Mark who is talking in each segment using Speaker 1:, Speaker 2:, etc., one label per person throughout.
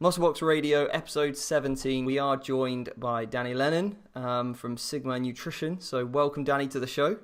Speaker 1: MuscleBox Radio, episode 17. We are joined by Danny Lennon from Sigma Nutrition. So welcome, Danny, to the show.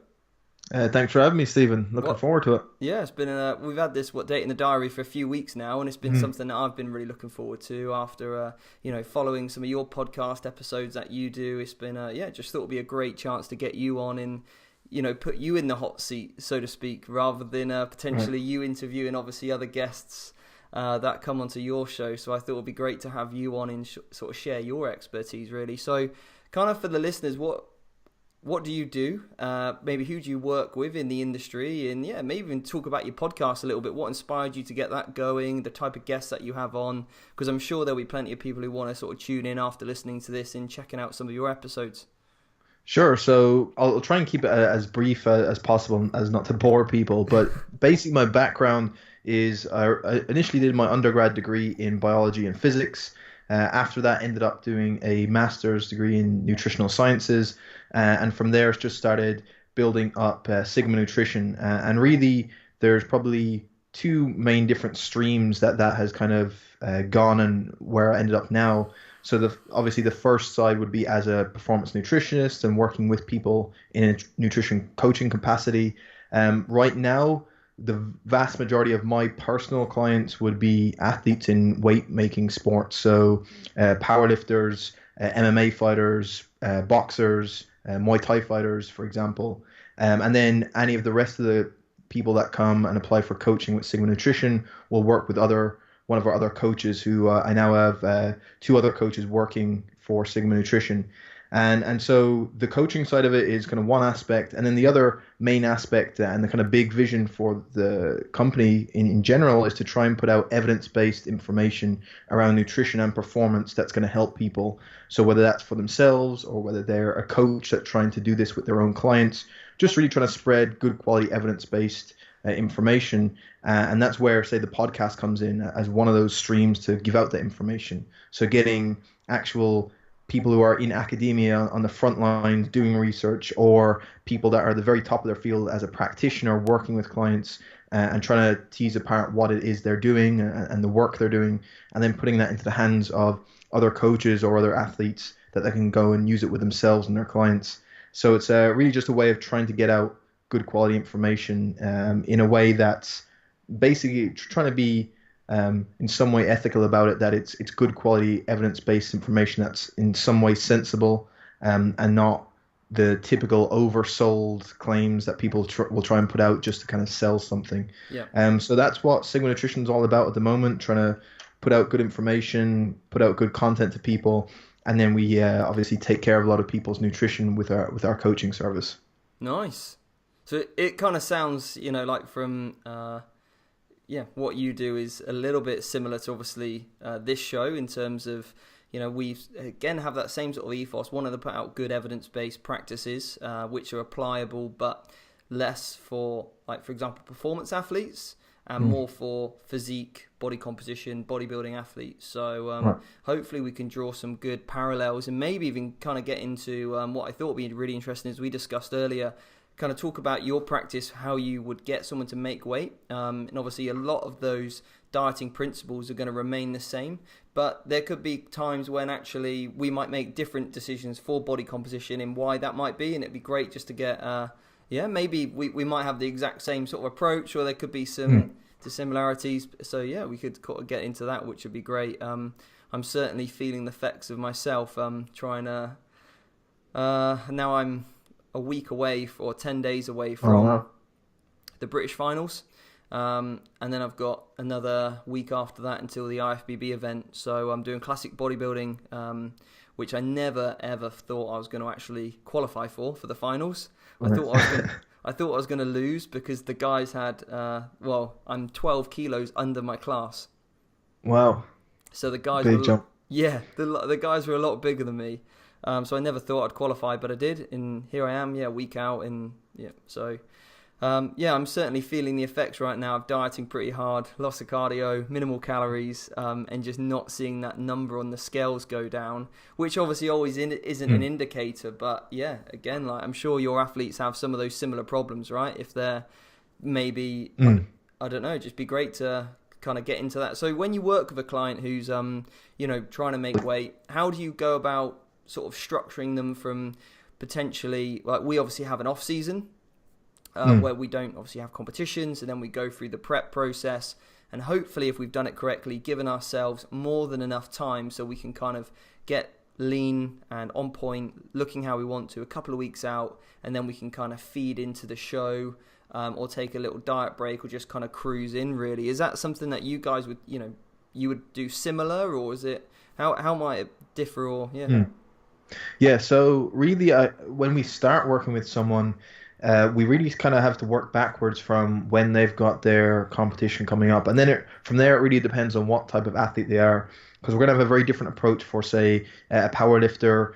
Speaker 2: Thanks for having me, Stephen. Looking forward to it.
Speaker 1: Yeah, it's been we've had this date in the diary for a few weeks now, and it's been something that I've been really looking forward to after following some of your podcast episodes that you do. It's been just thought it'd be a great chance to get you on and put you in the hot seat, so to speak, rather than potentially you interviewing obviously other guests that come onto your show. So I thought it would be great to have you on and sort of share your expertise, really. So kind of for the listeners, what do you do? Maybe who do you work with in the industry? And maybe even talk about your podcast a little bit. What inspired you to get that going? The type of guests that you have on? Because I'm sure there'll be plenty of people who want to sort of tune in after listening to this and checking out some of your episodes.
Speaker 2: Sure. So I'll try and keep it as brief as possible, as not to bore people. But basically, my background is I initially did my undergrad degree in biology and physics. After that, ended up doing a master's degree in nutritional sciences. And from there, just started building up Sigma Nutrition. And really, there's probably two main different streams that has kind of gone and where I ended up now. So obviously the first side would be as a performance nutritionist and working with people in a nutrition coaching capacity. Right now, the vast majority of my personal clients would be athletes in weight making sports. So powerlifters, MMA fighters, boxers, Muay Thai fighters, for example. And then any of the rest of the people that come and apply for coaching with Sigma Nutrition will work with one of our other coaches who I now have two other coaches working for Sigma Nutrition. And so the coaching side of it is kind of one aspect. And then the other main aspect and the kind of big vision for the company in general is to try and put out evidence-based information around nutrition and performance that's going to help people. So whether that's for themselves or whether they're a coach that's trying to do this with their own clients, just really trying to spread good quality evidence-based information. And that's where, say, the podcast comes in as one of those streams to give out that information. So getting actual people who are in academia on the front lines doing research, or people that are at the very top of their field as a practitioner working with clients and trying to tease apart what it is they're doing and the work they're doing, and then putting that into the hands of other coaches or other athletes that they can go and use it with themselves and their clients. So it's really just a way of trying to get out good quality information in a way that's basically trying to be in some way ethical about it, that it's good quality evidence-based information that's in some way sensible and not the typical oversold claims that people will try and put out just to kind of sell something.
Speaker 1: Yeah.
Speaker 2: So that's what Sigma Nutrition is all about at the moment, trying to put out good information, put out good content to people, and then we obviously take care of a lot of people's nutrition with our coaching service.
Speaker 1: Nice. So it kind of sounds, like from what you do is a little bit similar to obviously this show in terms of, we again have that same sort of ethos, wanting to put out good evidence-based practices which are applicable but less for, like, for example, performance athletes and more for physique, body composition, bodybuilding athletes. So hopefully we can draw some good parallels and maybe even kind of get into what I thought would be really interesting, as we discussed earlier, kind of talk about your practice, how you would get someone to make weight. And obviously a lot of those dieting principles are going to remain the same, but there could be times when actually we might make different decisions for body composition and why that might be. And it'd be great just to get, maybe we might have the exact same sort of approach, or there could be some dissimilarities. So we could kind of get into that, which would be great. I'm certainly feeling the effects of myself. Trying to, now I'm a week away or 10 days away from the British finals. And then I've got another week after that until the IFBB event. So I'm doing classic bodybuilding, which I never ever thought I was going to actually qualify for the finals. I thought I was going to lose because the guys had, I'm 12 kilos under my class.
Speaker 2: Wow.
Speaker 1: So the guys
Speaker 2: Big jump.
Speaker 1: Yeah, the guys were a lot bigger than me. So I never thought I'd qualify, but I did, and here I am, a week out, and I'm certainly feeling the effects right now of dieting pretty hard, loss of cardio, minimal calories, and just not seeing that number on the scales go down, which obviously always isn't an indicator, but again, like, I'm sure your athletes have some of those similar problems, right? If they're maybe, I don't know, just be great to kind of get into that. So when you work with a client who's trying to make weight, how do you go about sort of structuring them from potentially, like, we obviously have an off season where we don't obviously have competitions, and then we go through the prep process, and hopefully, if we've done it correctly, given ourselves more than enough time so we can kind of get lean and on point, looking how we want to a couple of weeks out, and then we can kind of feed into the show, or take a little diet break, or just kind of cruise in, really. Is that something that you guys would, you would do similar, or is it, how might it differ, or,
Speaker 2: Yeah, so really, when we start working with someone, we really kind of have to work backwards from when they've got their competition coming up. And then from there, it really depends on what type of athlete they are. Because we're going to have a very different approach for, say, a powerlifter,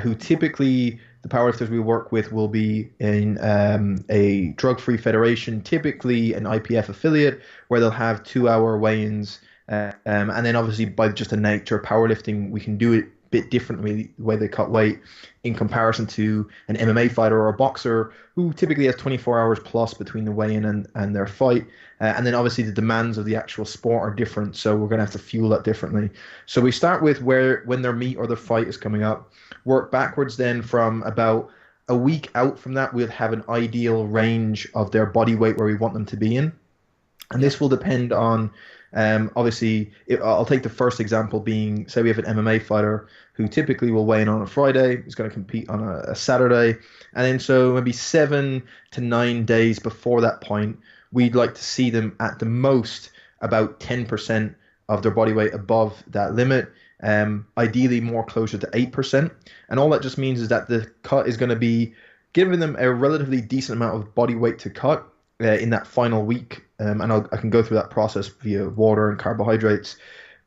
Speaker 2: who typically, the powerlifters we work with will be in a drug-free federation, typically an IPF affiliate, where they'll have 2-hour weigh-ins. And then obviously, by just the nature of powerlifting, we can do it bit differently the way they cut weight in comparison to an MMA fighter or a boxer who typically has 24 hours plus between the weigh-in and their fight. And then obviously the demands of the actual sport are different, so we're going to have to fuel that differently. So we start with when their meet or their fight is coming up, work backwards then from about a week out from that, we'll have an ideal range of their body weight where we want them to be in. And this will depend on, obviously, I'll take the first example being, say we have an MMA fighter who typically will weigh in on a Friday, is going to compete on a Saturday, and then so maybe 7 to 9 days before that point, we'd like to see them at the most about 10% of their body weight above that limit, ideally more closer to 8%. And all that just means is that the cut is going to be giving them a relatively decent amount of body weight to cut in that final week. And I can go through that process via water and carbohydrates,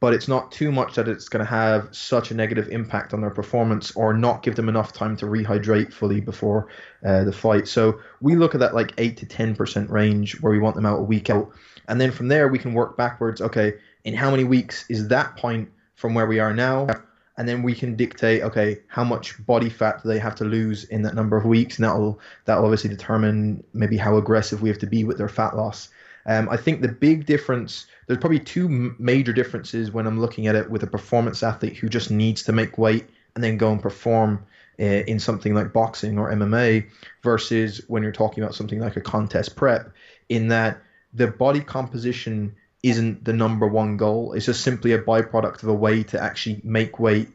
Speaker 2: but it's not too much that it's going to have such a negative impact on their performance or not give them enough time to rehydrate fully before the fight. So we look at that like 8 to 10% range where we want them out a week out. And then from there, we can work backwards. Okay, in how many weeks is that point from where we are now? And then we can dictate, okay, how much body fat do they have to lose in that number of weeks? And that'll obviously determine maybe how aggressive we have to be with their fat loss. I think the big difference, there's probably two major differences when I'm looking at it with a performance athlete who just needs to make weight and then go and perform in something like boxing or MMA versus when you're talking about something like a contest prep, in that the body composition isn't the number one goal. It's just simply a byproduct of a way to actually make weight,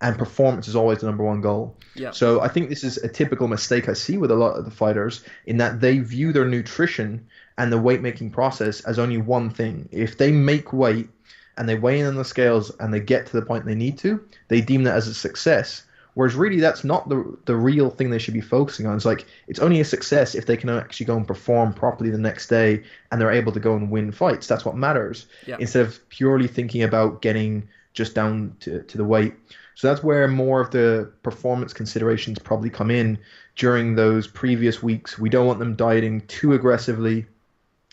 Speaker 2: and performance is always the number one goal.
Speaker 1: Yeah.
Speaker 2: So I think this is a typical mistake I see with a lot of the fighters, in that they view their nutrition and the weight making process as only one thing. If they make weight and they weigh in on the scales and they get to the point they need to, they deem that as a success. Whereas really that's not the real thing they should be focusing on. It's like, it's only a success if they can actually go and perform properly the next day and they're able to go and win fights. That's what matters. Yeah. Instead of purely thinking about getting just down to the weight. So that's where more of the performance considerations probably come in during those previous weeks. We don't want them dieting too aggressively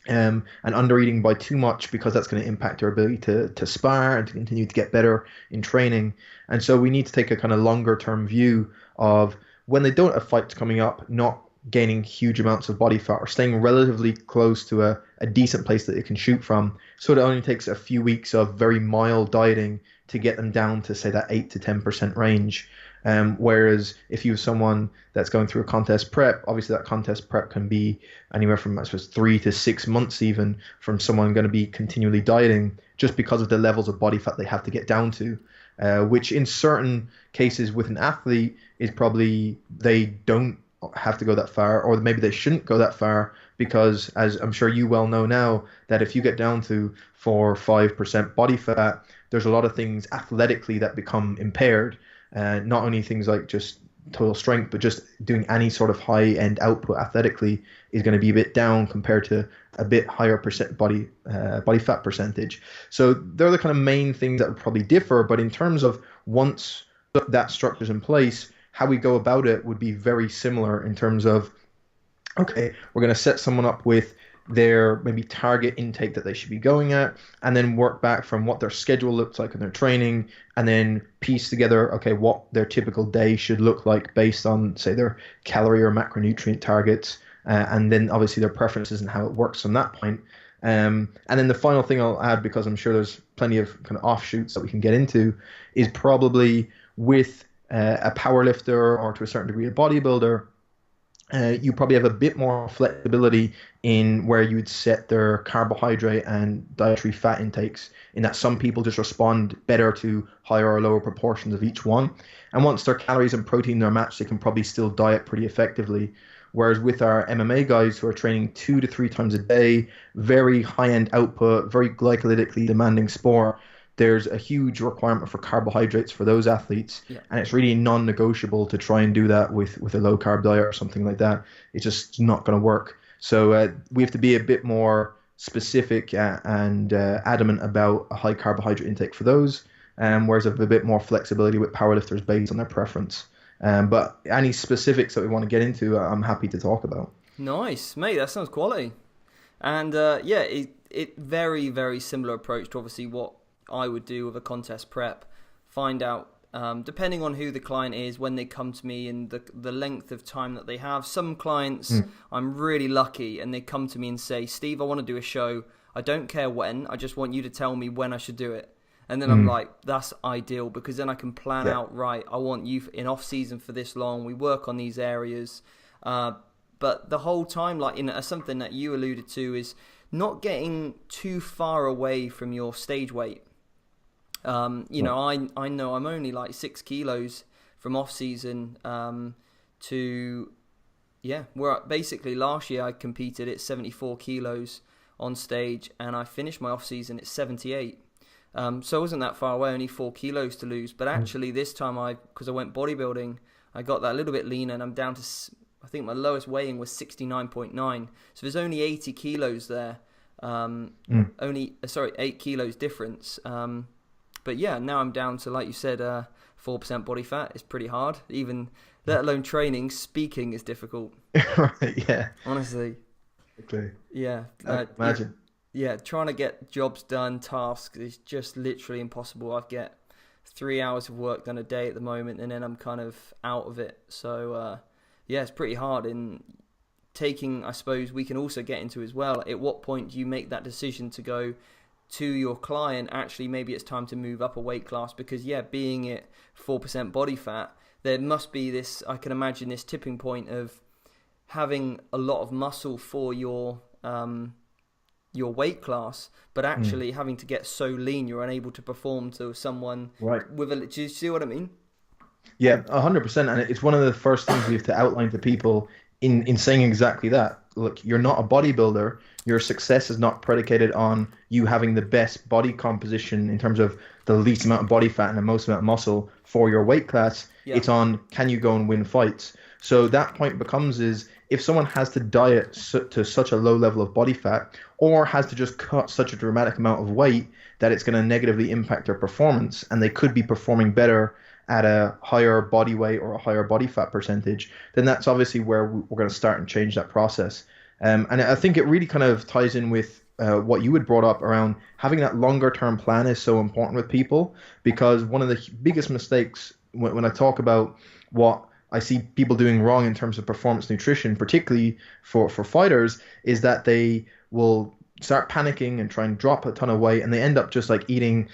Speaker 2: and under eating by too much, because that's going to impact their ability to spar and to continue to get better in training. And so we need to take a kind of longer term view of, when they don't have fights coming up, not gaining huge amounts of body fat or staying relatively close to a decent place that they can shoot from. So it only takes a few weeks of very mild dieting to get them down to, say, that 8 to 10% range. Whereas if you have someone that's going through a contest prep, obviously that contest prep can be anywhere from, I suppose, 3 to 6 months even, from someone going to be continually dieting, just because of the levels of body fat they have to get down to, which in certain cases with an athlete is probably, they don't have to go that far, or maybe they shouldn't go that far, because as I'm sure you well know now, that if you get down to 4 or 5% body fat, there's a lot of things athletically that become impaired. Not only things like just total strength, but just doing any sort of high-end output athletically is going to be a bit down compared to a bit higher body fat percentage. So they're the kind of main things that would probably differ. But in terms of once that structure's in place, how we go about it would be very similar in terms of, okay, we're going to set someone up with their maybe target intake that they should be going at, and then work back from what their schedule looks like in their training, and then piece together, okay, what their typical day should look like based on, say, their calorie or macronutrient targets, and then obviously their preferences and how it works from that point. And then the final thing I'll add, because I'm sure there's plenty of kind of offshoots that we can get into, is probably with a power lifter or to a certain degree a bodybuilder, you probably have a bit more flexibility in where you would set their carbohydrate and dietary fat intakes, in that some people just respond better to higher or lower proportions of each one. And once their calories and protein are matched, they can probably still diet pretty effectively. Whereas with our MMA guys who are training 2 to 3 times a day, very high-end output, very glycolytically demanding sport, there's a huge requirement for carbohydrates for those athletes.
Speaker 1: Yeah.
Speaker 2: And it's really non-negotiable to try and do that with a low-carb diet or something like that. It's just not going to work. So we have to be a bit more specific and adamant about a high carbohydrate intake for those, whereas I have a bit more flexibility with powerlifters based on their preference. But any specifics that we want to get into, I'm happy to talk about.
Speaker 1: Nice, mate. That sounds quality. And it very, very similar approach to obviously what I would do with a contest prep. Find out, depending on who the client is, when they come to me, and the length of time that they have. Some clients, I'm really lucky, and they come to me and say, Steve, I want to do a show. I don't care when. I just want you to tell me when I should do it. And then I'm like, that's ideal, because then I can plan out, right, I want you in off season for this long. We work on these areas. But the whole time, like something that you alluded to, is not getting too far away from your stage weight. You know, I know I'm only like 6 kilos from off season to, where basically last year I competed at 74 kilos on stage, and I finished my off season at 78. So I wasn't that far away, only 4 kilos to lose. But actually this time because I went bodybuilding, I got that a little bit leaner, and I'm down to, I think my lowest weighing was 69.9. So there's only 80 kilos there. 8 kilos difference. But yeah, now I'm down to, like you said, 4% body fat. It's pretty hard. Even, let alone training, speaking is difficult.
Speaker 2: Right, yeah.
Speaker 1: Honestly.
Speaker 2: Okay.
Speaker 1: Yeah.
Speaker 2: Imagine.
Speaker 1: Yeah, trying to get jobs done, tasks, is just literally impossible. I get 3 hours of work done a day at the moment, and then I'm kind of out of it. So, it's pretty hard. In taking, I suppose we can also get into as well, at what point do you make that decision to go to your client, actually maybe it's time to move up a weight class? Because being at 4% body fat, there must be this, I can imagine, this tipping point of having a lot of muscle for your weight class, but actually having to get so lean you're unable to perform to someone with a, do you see what I mean?
Speaker 2: Yeah, 100%. And it's one of the first things we have to outline to people in saying exactly that. Look, you're not a bodybuilder. Your success is not predicated on you having the best body composition in terms of the least amount of body fat and the most amount of muscle for your weight class. Yeah. It's on, can you go and win fights? So that point becomes is, if someone has to diet to such a low level of body fat, or has to just cut such a dramatic amount of weight that it's going to negatively impact their performance, and they could be performing better at a higher body weight or a higher body fat percentage, then that's obviously where we're going to start and change that process. And I think it really kind of ties in with what you had brought up around having that longer term plan is so important with people, because one of the biggest mistakes when I talk about what I see people doing wrong in terms of performance nutrition, particularly for fighters, is that they will start panicking and try and drop a ton of weight, and they end up just like eating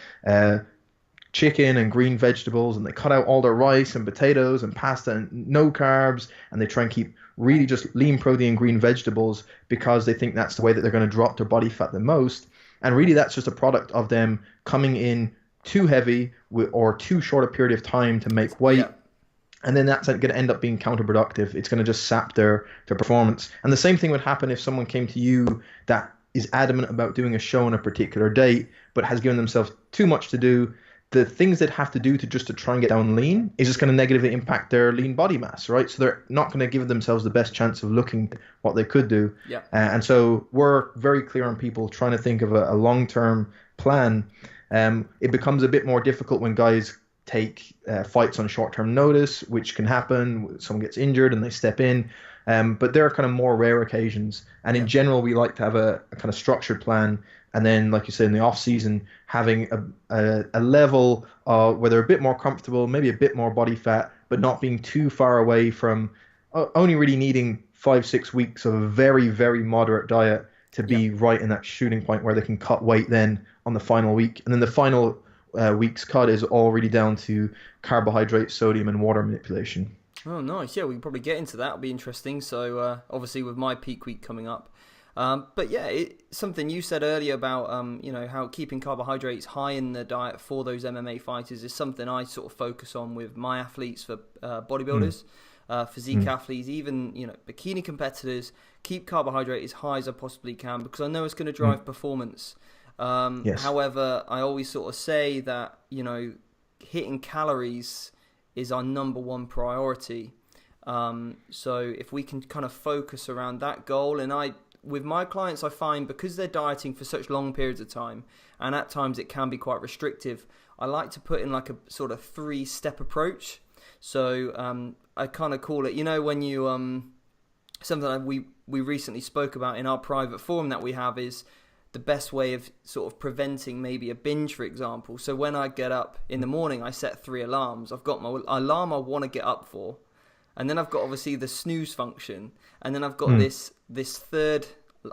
Speaker 2: chicken and green vegetables, and they cut out all their rice and potatoes and pasta and no carbs, and they try and keep really just lean protein green vegetables because they think that's the way that they're going to drop their body fat the most. And really that's just a product of them coming in too heavy or too short a period of time to make weight. Yeah. And then that's going to end up being counterproductive. It's going to just sap their performance. And the same thing would happen if someone came to you that is adamant about doing a show on a particular date, but has given themselves too much to do. The things they'd have to do to try and get down lean is just going to negatively impact their lean body mass, right? So they're not going to give themselves the best chance of looking what they could do. Yeah. And so we're very clear on people trying to think of a long-term plan. It becomes a bit more difficult when guys take fights on short-term notice, which can happen. Someone gets injured and they step in. But there are kind of more rare occasions. And in general, we like to have a kind of structured plan. And then, like you said, in the off season, having a level where they're a bit more comfortable, maybe a bit more body fat, but not being too far away from only really needing 5-6 weeks of a very, very moderate diet to be right in that shooting point where they can cut weight then on the final week. And then the final week's cut is all really down to carbohydrate, sodium, and water manipulation.
Speaker 1: Oh, nice. Yeah, we can probably get into that. It'll be interesting. So, obviously, with my peak week coming up. But yeah, something you said earlier about, how keeping carbohydrates high in the diet for those MMA fighters is something I sort of focus on with my athletes for bodybuilders, physique athletes, even, bikini competitors. Keep carbohydrate as high as I possibly can because I know it's going to drive performance.
Speaker 2: Yes.
Speaker 1: However, I always sort of say that, hitting calories is our number one priority. So if we can kind of focus around that goal, and with my clients, I find because they're dieting for such long periods of time, and at times it can be quite restrictive, I like to put in like a sort of 3-step approach. So I kind of call it, when you, something that we recently spoke about in our private forum that we have is the best way of sort of preventing maybe a binge, for example. So when I get up in the morning, I set 3 alarms. I've got my alarm I want to get up for, and then I've got obviously the snooze function, and then I've got this third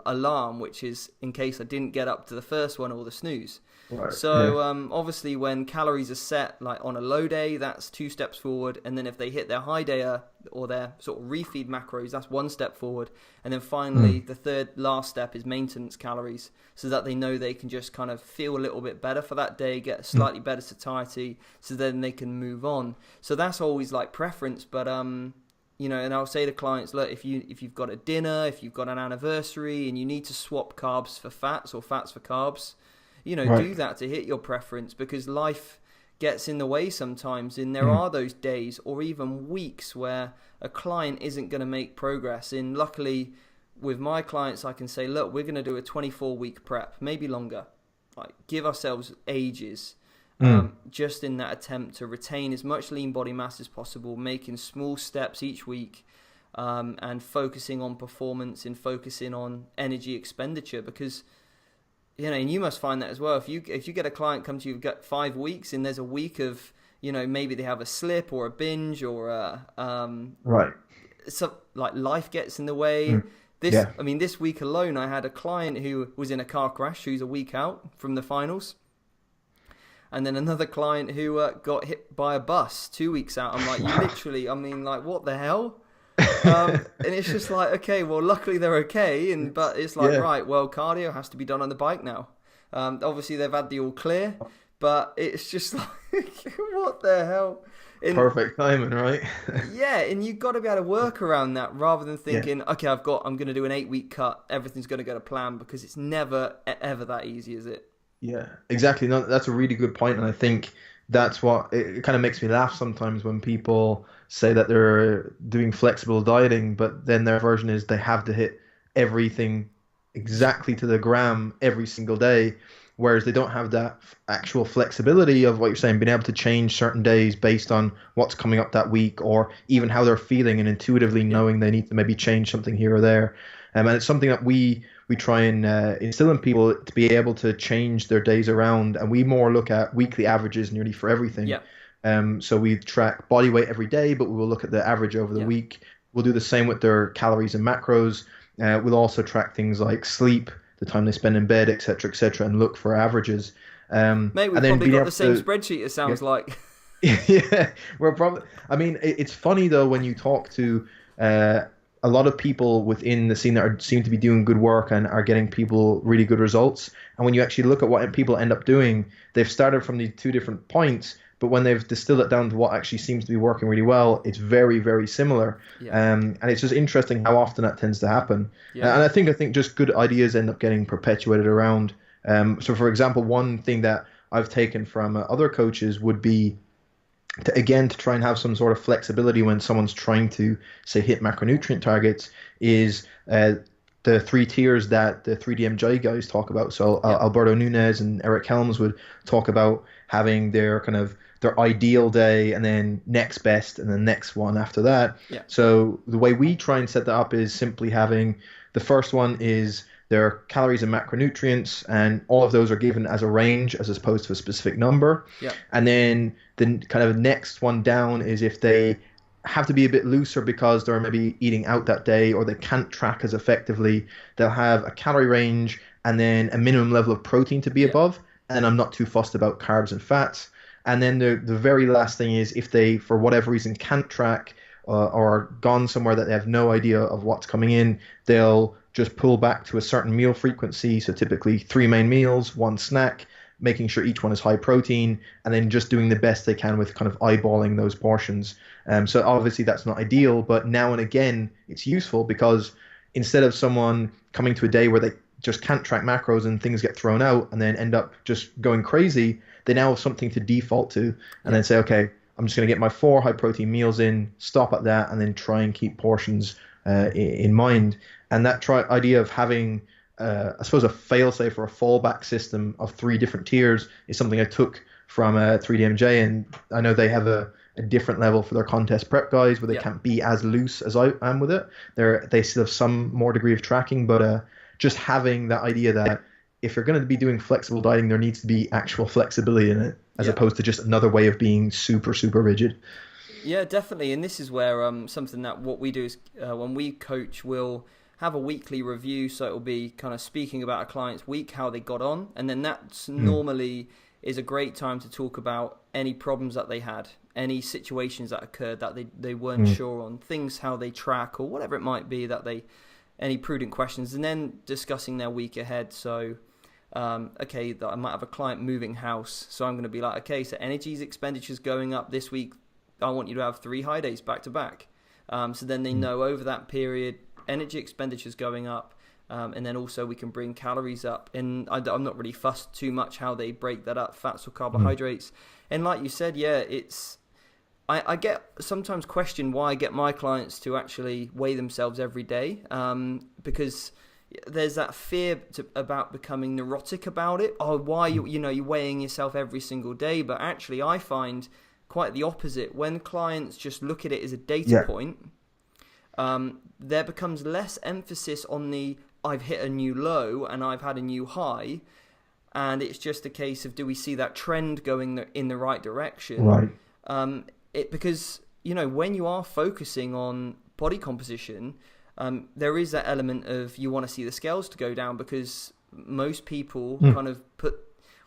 Speaker 1: alarm, which is in case I didn't get up to the first one or the snooze.
Speaker 2: Right.
Speaker 1: So obviously when calories are set like on a low day, that's 2 steps forward, and then if they hit their high day or their sort of refeed macros, that's 1 step forward, and then finally the third last step is maintenance calories, so that they know they can just kind of feel a little bit better for that day, get a slightly better satiety, so then they can move on. So that's always like preference, but and I'll say to clients, look, if you've got a dinner, if you've got an anniversary, and you need to swap carbs for fats or fats for carbs, do that to hit your preference, because life gets in the way sometimes, and there are those days or even weeks where a client isn't going to make progress. And luckily, with my clients, I can say, look, we're going to do a 24-week prep, maybe longer. Like, give ourselves ages. Just in that attempt to retain as much lean body mass as possible, making small steps each week, and focusing on performance and focusing on energy expenditure. Because, and you must find that as well. If you get a client come to you, you've got 5 weeks, and there's a week of, maybe they have a slip or a binge or so like life gets in the way. This week alone, I had a client who was in a car crash, who's a week out from the finals. And then another client who got hit by a bus 2 weeks out. I'm like, you literally, what the hell? And it's just like, okay, well, luckily they're okay. But it's like, right, well, cardio has to be done on the bike now. Obviously, they've had the all clear, but it's just like, what the hell?
Speaker 2: Perfect timing, right?
Speaker 1: Yeah, and you've got to be able to work around that rather than thinking, okay, I'm going to do an 8-week cut. Everything's going to go to plan, because it's never, ever that easy, is it?
Speaker 2: Yeah, exactly. No, that's a really good point, and I think that's what it kind of makes me laugh sometimes when people say that they're doing flexible dieting, but then their version is they have to hit everything exactly to the gram every single day, whereas they don't have that actual flexibility of what you're saying, being able to change certain days based on what's coming up that week, or even how they're feeling, and intuitively knowing they need to maybe change something here or there. And it's something that we try and instill in people, to be able to change their days around. And we more look at weekly averages nearly for everything.
Speaker 1: Yeah.
Speaker 2: So we track body weight every day, but we will look at the average over the week. We'll do the same with their calories and macros. We'll also track things like sleep, the time they spend in bed, etc., and look for averages.
Speaker 1: Mate, we've probably got the same spreadsheet, it sounds like.
Speaker 2: Yeah, we're probably. It's funny though when you talk to a lot of people within the scene that seem to be doing good work and are getting people really good results. And when you actually look at what people end up doing, they've started from these 2 different points, but when they've distilled it down to what actually seems to be working really well, it's very, very similar. Yeah. And it's just interesting how often that tends to happen. Yeah. And I think just good ideas end up getting perpetuated around. So for example, one thing that I've taken from other coaches would be to try and have some sort of flexibility when someone's trying to, say, hit macronutrient targets, is the 3 tiers that the 3DMJ guys talk about. So Alberto Nunez and Eric Helms would talk about having their ideal day, and then next best, and then next one after that. Yeah. So the way we try and set that up is simply having the first one is their calories and macronutrients, and all of those are given as a range as opposed to a specific number. Yeah. And then the kind of next one down is if they have to be a bit looser because they're maybe eating out that day or they can't track as effectively, they'll have a calorie range and then a minimum level of protein to be
Speaker 1: Yeah.
Speaker 2: above. And I'm not too fussed about carbs and fats. And then the very last thing is if they, for whatever reason, can't track or are gone somewhere that they have no idea of what's coming in, they'll just pull back to a certain meal frequency. So typically 3 main meals, 1 snack, making sure each one is high protein, and then just doing the best they can with kind of eyeballing those portions. So obviously that's not ideal, but now and again it's useful because instead of someone coming to a day where they just can't track macros and things get thrown out and then end up just going crazy, they now have something to default to and then say, okay, I'm just going to get my 4 high protein meals in, stop at that, and then try and keep portions in mind. And that idea of having, I suppose, a fail-safe or a fallback system of 3 different tiers is something I took from 3DMJ, and I know they have a different level for their contest prep guys where they can't be as loose as I am with it. They still have some more degree of tracking, but just having that idea that if you're going to be doing flexible dieting, there needs to be actual flexibility in it, as opposed to just another way of being super, super rigid.
Speaker 1: Yeah, definitely. And this is where something that what we do is when we coach, we'll have a weekly review. So it'll be kind of speaking about a client's week, how they got on. And then that's normally is a great time to talk about any problems that they had, any situations that occurred that they weren't sure on, things how they track or whatever it might be any prudent questions, and then discussing their week ahead. So okay, I might have a client moving house, so I'm going to be like, okay, so energy expenditures going up this week. I want you to have 3 high days back to back. So then they know over that period, energy expenditures going up, and then also we can bring calories up. And I'm not really fussed too much how they break that up, fats or carbohydrates. And like you said, I get sometimes questioned why I get my clients to actually weigh themselves every day, because there's that fear about becoming neurotic about it. Oh, why you're weighing yourself every single day? But actually, I find quite the opposite. When clients just look at it as a data point, there becomes less emphasis on the I've hit a new low and I've had a new high, and it's just a case of do we see that trend going in the right direction?
Speaker 2: Right.
Speaker 1: Because when you are focusing on body composition, there is that element of you want to see the scales to go down, because most people kind of put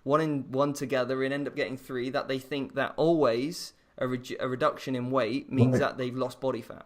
Speaker 1: one in one together and end up getting 3, that they think that always a reduction in weight means that they've lost body fat.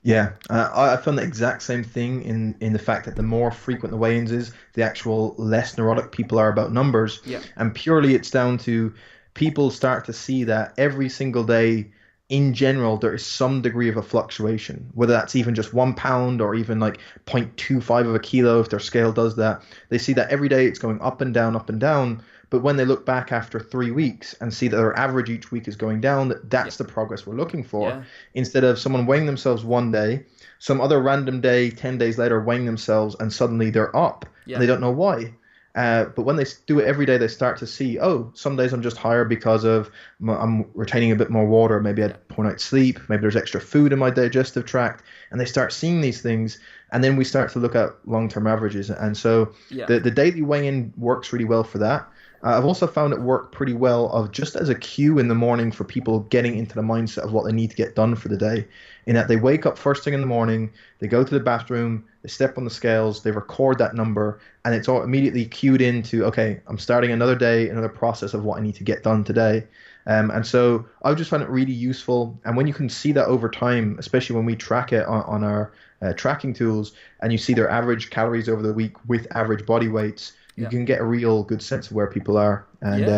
Speaker 2: Yeah, I found the exact same thing in the fact that the more frequent the weigh-ins is, the actual less neurotic people are about numbers.
Speaker 1: Yeah.
Speaker 2: And purely it's down to people start to see that every single day, in general, there is some degree of a fluctuation, whether that's even just 1 pound or even like 0.25 of a kilo, if their scale does that. They see that every day it's going up and down, up and down. But when they look back after 3 weeks and see that their average each week is going down, that's the progress we're looking for.
Speaker 1: Yeah.
Speaker 2: Instead of someone weighing themselves one day, some other random day, 10 days later, weighing themselves and suddenly they're up and they don't know why. But when they do it every day, they start to see, oh, some days I'm just higher because of I'm retaining a bit more water. Maybe I had a poor night's sleep. Maybe there's extra food in my digestive tract. And they start seeing these things. And then we start to look at long-term averages. And so the daily weigh-in works really well for that. I've also found it work pretty well of just as a cue in the morning for people getting into the mindset of what they need to get done for the day, in that they wake up first thing in the morning, they go to the bathroom, they step on the scales, they record that number, and it's all immediately cued into, okay, I'm starting another day, another process of what I need to get done today. And so I just found it really useful. And when you can see that over time, especially when we track it on our tracking tools, and you see their average calories over the week with average body weights, you can get a real good sense of where people are. And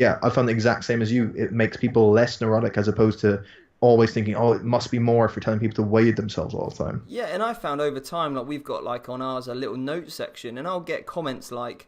Speaker 2: I found the exact same as you. It makes people less neurotic as opposed to always thinking, oh, it must be more if you're telling people to weigh themselves all the time.
Speaker 1: Yeah, and I found over time, like we've got like on ours a little note section, and I'll get comments like,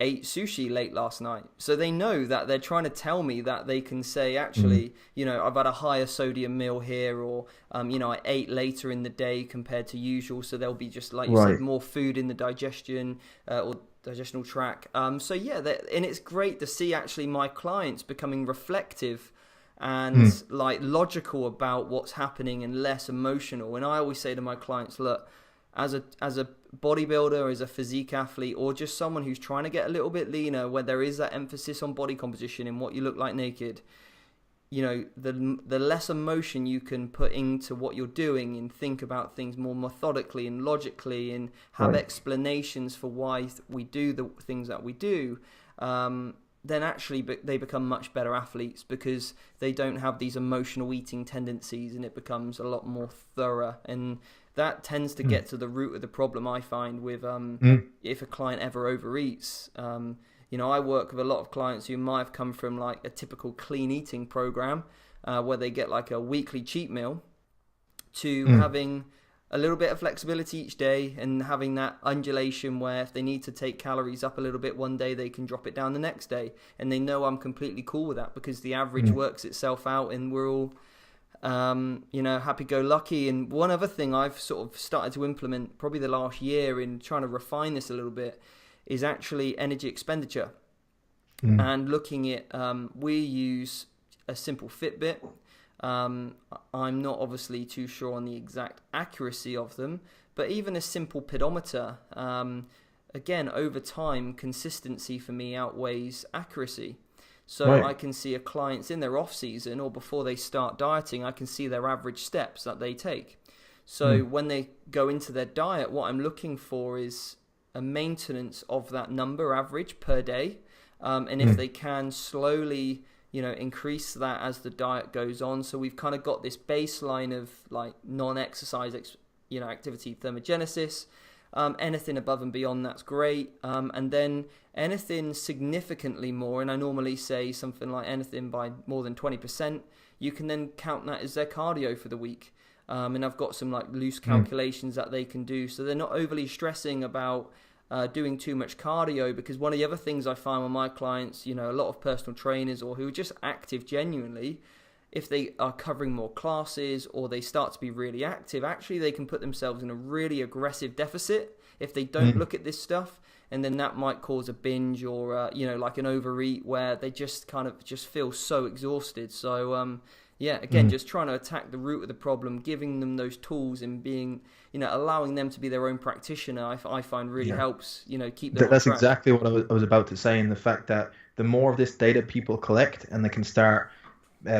Speaker 1: ate sushi late last night. So they know that they're trying to tell me that they can say, actually, I've had a higher sodium meal here, or, I ate later in the day compared to usual. So there'll be just, like you said, more food in the digestion or digestional tract. And it's great to see actually my clients becoming reflective and like logical about what's happening and less emotional. And I always say to my clients, look, as a bodybuilder, as a physique athlete, or just someone who's trying to get a little bit leaner, where there is that emphasis on body composition and what you look like naked, the less emotion you can put into what you're doing and think about things more methodically and logically and have explanations for why we do the things that we do, then actually they become much better athletes, because they don't have these emotional eating tendencies, and it becomes a lot more thorough. And that tends to get to the root of the problem, I find, with if a client ever overeats. I work with a lot of clients who might have come from like a typical clean eating program, where they get like a weekly cheat meal, to having a little bit of flexibility each day and having that undulation where if they need to take calories up a little bit one day, they can drop it down the next day. And they know I'm completely cool with that, because the average works itself out and we're all, happy-go-lucky. And one other thing I've sort of started to implement probably the last year in trying to refine this a little bit is actually energy expenditure, and looking at, we use a simple Fitbit. I'm not obviously too sure on the exact accuracy of them, but even a simple pedometer, again, over time, consistency for me outweighs accuracy. So I can see a client's in their off season or before they start dieting, I can see their average steps that they take. So when they go into their diet, what I'm looking for is a maintenance of that number average per day. And if they can slowly, increase that as the diet goes on. So we've kind of got this baseline of like non-exercise, activity thermogenesis. Anything above and beyond, that's great. And then anything significantly more, and I normally say something like anything by more than 20%, you can then count that as their cardio for the week. And I've got some like loose calculations that they can do, so they're not overly stressing about doing too much cardio. Because one of the other things I find with my clients, a lot of personal trainers or who are just active genuinely, if they are covering more classes or they start to be really active, actually they can put themselves in a really aggressive deficit if they don't look at this stuff. And then that might cause a binge or, like an overeat where they just kind of just feel so exhausted. So, just trying to attack the root of the problem, giving them those tools and being, allowing them to be their own practitioner, I find really helps, keep them on
Speaker 2: That's
Speaker 1: track.
Speaker 2: exactly what I was about to say, and the fact that the more of this data people collect and they can start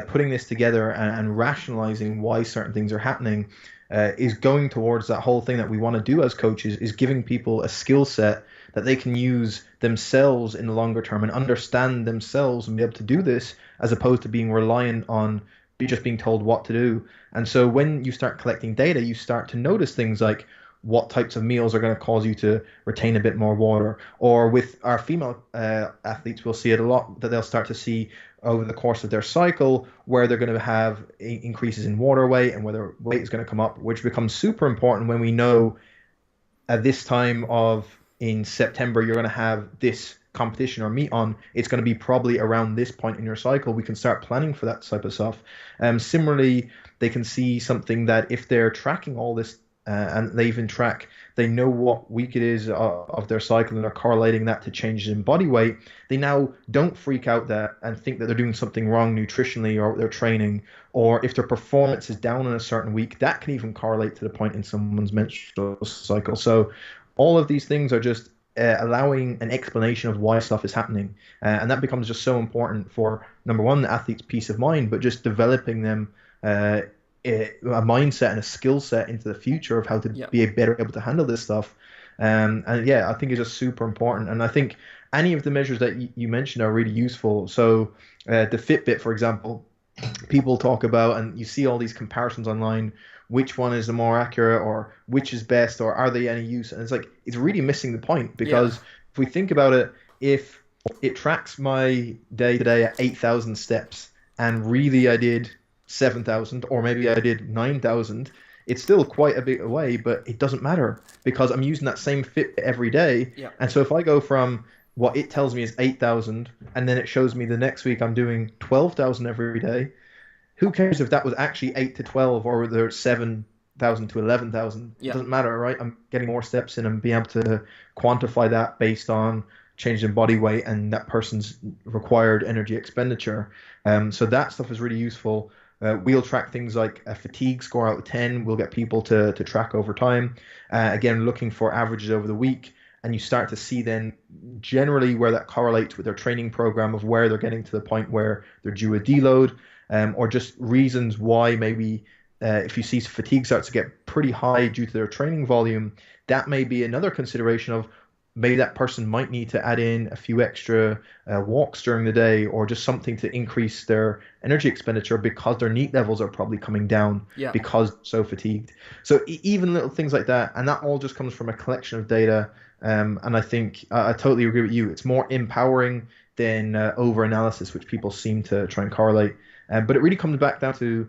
Speaker 2: putting this together and rationalizing why certain things are happening, is going towards that whole thing that we want to do as coaches, is giving people a skill set that they can use themselves in the longer term and understand themselves and be able to do this, as opposed to being reliant on just being told what to do. And so when you start collecting data, you start to notice things like what types of meals are going to cause you to retain a bit more water. Or with our female athletes, we'll see it a lot, that they'll start to see over the course of their cycle where they're going to have increases in water weight and whether weight is going to come up, which becomes super important when we know at this time of in September you're going to have this competition or meet on. It's going to be probably around this point in your cycle. We can start planning for that type of stuff. Similarly, they can see something that if they're tracking all this and they even track, they know what week it is of their cycle and are correlating that to changes in body weight, they now don't freak out that and think that they're doing something wrong nutritionally or their training, or if their performance is down in a certain week, that can even correlate to the point in someone's menstrual cycle. So all of these things are just allowing an explanation of why stuff is happening, and that becomes just so important for, number one, the athlete's peace of mind, but just developing them a mindset and a skill set into the future of how to be better able to handle this stuff. I think it's just super important. And I think any of the measures that you mentioned are really useful. So the Fitbit, for example, people talk about, and you see all these comparisons online, which one is the more accurate or which is best or are they any use? And it's like, it's really missing the point, because if we think about it, if it tracks my day today at 8,000 steps and really I did 7,000 or maybe I did 9,000, it's still quite a bit away, but it doesn't matter because I'm using that same Fitbit every day. And so if I go from what it tells me is 8,000 and then it shows me the next week I'm doing 12,000 every day, who cares if that was actually 8 to 12 or whether it's 7,000 to 11,000? It doesn't matter, right? I'm getting more steps in and being able to quantify that based on change in body weight and that person's required energy expenditure. So that stuff is really useful. We'll track things like a fatigue score out of 10. We'll get people to track over time. Again, looking for averages over the week. And you start to see then generally where that correlates with their training program of where they're getting to the point where they're due a deload. or just reasons why maybe if you see fatigue starts to get pretty high due to their training volume, that may be another consideration of maybe that person might need to add in a few extra walks during the day, or just something to increase their energy expenditure because their NEAT levels are probably coming down because they're so fatigued. So even little things like that, and that all just comes from a collection of data. And I think I totally agree with you. It's more empowering than over-analysis, which people seem to try and correlate. But it really comes back down to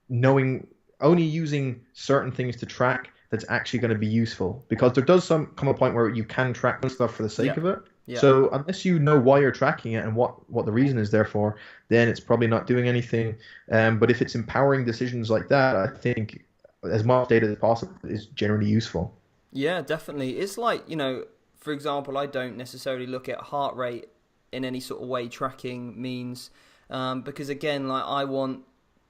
Speaker 2: knowing, only using certain things to track that's actually going to be useful, because there does come a point where you can track stuff for the sake of it. So unless you know why you're tracking it and what the reason is there for, then it's probably not doing anything. But if it's empowering decisions like that, I think as much data as possible is generally useful.
Speaker 1: Yeah, definitely. It's like, for example, I don't necessarily look at heart rate in any sort of way tracking means, because again, like I want